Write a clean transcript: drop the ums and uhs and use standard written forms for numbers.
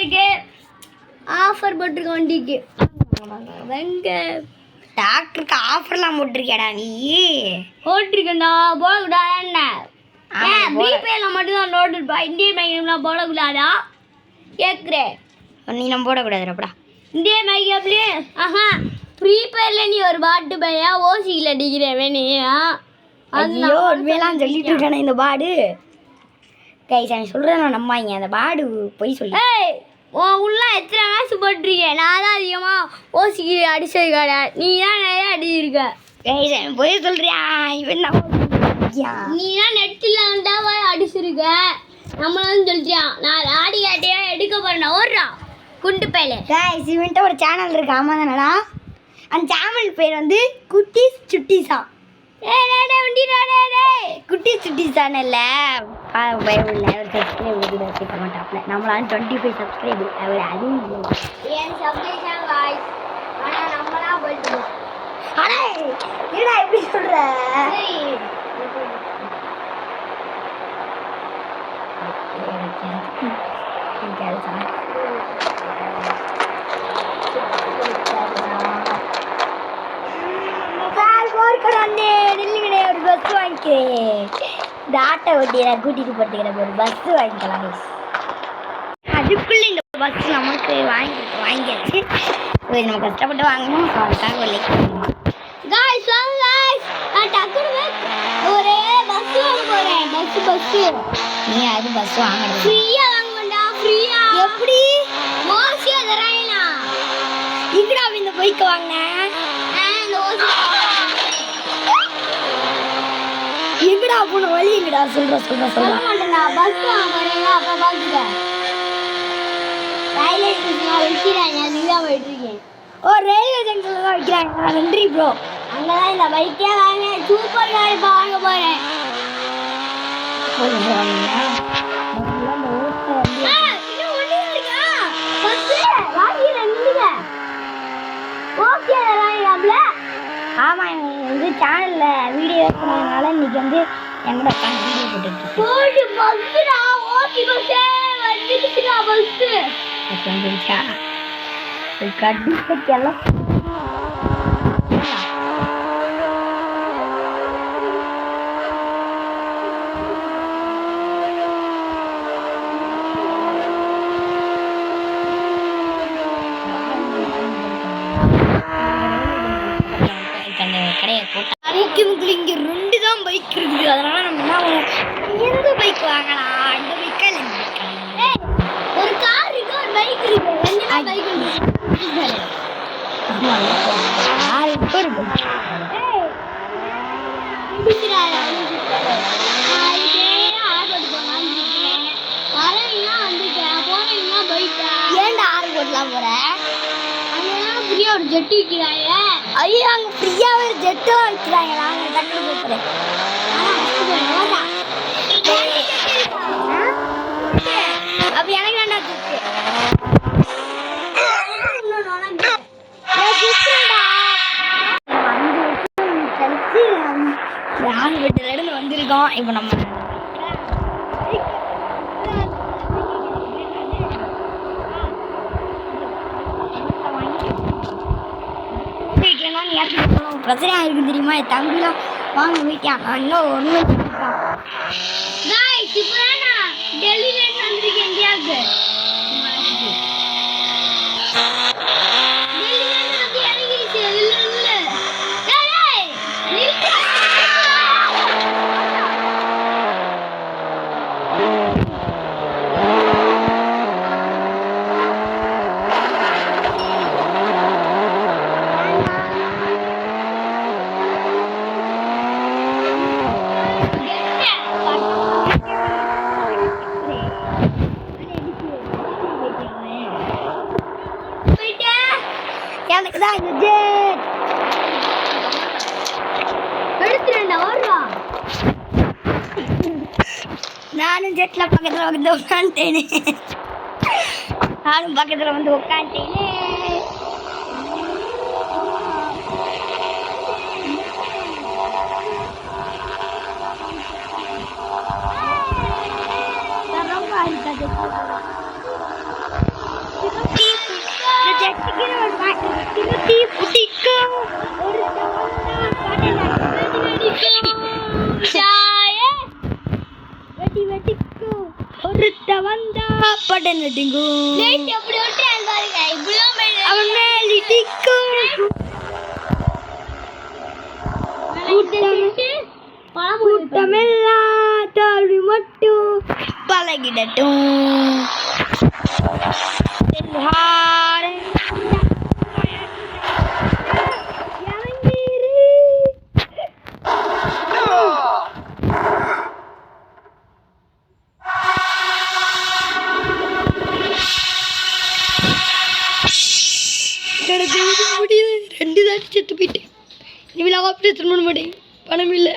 இருக்கு. ஆஃபர் போட்டிருக்க வண்டிக்கு. வெங்க டாக்டருக்கு ஆஃபர்லாம் போட்டிருக்கேடா நீ? போட்டிருக்கேன்டா. போடக்கூடாதா என்ன? ப்ரீபெய்ட்ல மட்டும் தான் நோட் இருப்பா. இந்தியன் பேங்க்லாம் போடக்கூடாதா கேட்குறேன். நீ நம்ம போடக்கூடாதுப்படா. இந்தியன் பேங்க்லேயே ப்ரீபெய்ட்ல நீ ஒரு பாட்டு பையா ஓசியில் அடிக்கிறேன் வேணியா. ஐயோ உண்மையெல்லாம் சொல்லிட்டு இருக்கானே இந்த பாடு. கைஸ் அவன் சொல்கிறேன் நான் நம்பாங்க. அந்த பாடு போய் சொல்லி உள்ள எத்தனை காசு போட்டிருக்கேன். நான் தான் அதிகமாக ஓசிக்கு அடிச்சது கிடையாது. நீ தான் நிறைய அடிச்சிருக்க. கைஸ் அவன் போய் சொல்றியா? இவன் நீ தான் நெட்டில் வந்தாவா அடிச்சிருக்க. நம்மளும் சொல்லிட்டான். நான் ஆடி ஆட்டியா எடுக்க போறேன். ஓடுறா குண்டு பையில. கைஸ் இவன்ட்ட ஒரு சேனல் இருக்கு. ஆமாம் தானடா? அந்த சேனல் பேர் வந்து குட்டீஸ் சுட்டீஸா. குட்டி சுட்டி சேனல்ல பயமில்ல ஒரு சப்ஸ்கிரைபர் கூட வச்சுக்க மாட்டாப்ல. நம்மளால 25 சப்ஸ்கிரைபர் அவர் அதுவும் என்னடா எப்படி சொல்ற? ஒரு பஸ் வாங்கிக்கிறேன். இந்த ஆட்டோ வண்டியை கூட்டிட்டு போட்டுக்கிறேன். ஒரு பஸ் வாங்கிக்கலாம். அதுக்குள்ள இந்த பஸ் நமக்கு வாங்கியாச்சு. நம்ம கஷ்டப்பட்டு வாங்கணும். அதுக்காக ஒரு லைக் பண்ணுவோம். ஒரே பஸ் வாங்க போறேன். பஸ் நீ அது பஸ் வாங்கணும். ஃப்ரீயா வாங்குவேன்டா. ஃப்ரீயா எப்படி? ஓசியா தராயினா இங்கடா இந்த பைக் வாங்கினேன். எங்கடா போன வழி எங்கடா? சொல்ற மாட்டேன்டா. பஸ் வாங்க போறீங்க. அப்ப பாத்துக்க ரயில்வே ஸ்டேஷன்ல வைக்கிறாங்க. அதுதான் போயிட்டு இருக்கேன். ஓ ரயில்வே ஸ்டேஷன்ல தான் வைக்கிறாங்க. நன்றி ப்ரோ. அங்கதான் இந்த பைக்கே வாங்க. சூப்பர் கார் இப்போ வாங்க போறேன். ஆமாம் வந்து சேனல்ல வீடியோ எடுக்கிறதுனால இன்னைக்கு வந்து எங்கூட உட்காந்து வீடியோ போட்டுட்டு கண்டிப்பாக இங்க 2 தான் பைக் இருக்குது. அதனால நம்ம என்ன பண்ணுவோம்? எந்த பைக் வாங்கலாம்? இந்த பைக்கா இல்லை இந்த பைக்கா? ஒரு கார் இருக்கு, ஒரு பைக் இருக்கு. ரெண்டு பைக் இருக்கு. ஆமா ஒரு பைக். ஏன்டா ஆறு போட்டுலாம் போற? ஃப்ரீயா ஒரு ஜெட்டு விற்கிறாங்க. ஐயோ அங்கே ஃப்ரீயாக ஒரு ஜெட்டும் விற்கிறாங்க. நாங்கள் டக்கு போகிறேன். அப்போ எனக்கு வேண்டா ஜெட்டு. நாங்கள் வீட்டிலேருந்து வந்திருக்கோம். இப்போ நம்ம பிரச்சனையாக இருக்குது தெரியுமா? என் தம்பிலாம் வாங்க வீட்டான். நான் இன்னும் ஒன்று டெல்லியிலேருந்து வந்திருக்கேன். இந்தியாவுக்கு எனக்கு தான் இது ஜெட். நானும் ஜெட்ல பக்கத்தில் வந்து உட்காந்துட்டேனே. நானும் பக்கத்தில் வந்து உட்காந்துட்டேனே. கிட்ட வந்தா பட நடுங்கும் லைட் எப்படி ஓட்டுறான் பாருங்க இவ்வளவு அவன் மேலிடிக்கும் கூட்டமெல்லாம் தோல்வி மட்டும் பழகிடட்டும் முடியுது 2 தாட்டி செத்து போயிட்டேன் இனிமேல் ஆப்ரேஷன் பண்ண மாட்டேன் பணம் இல்லை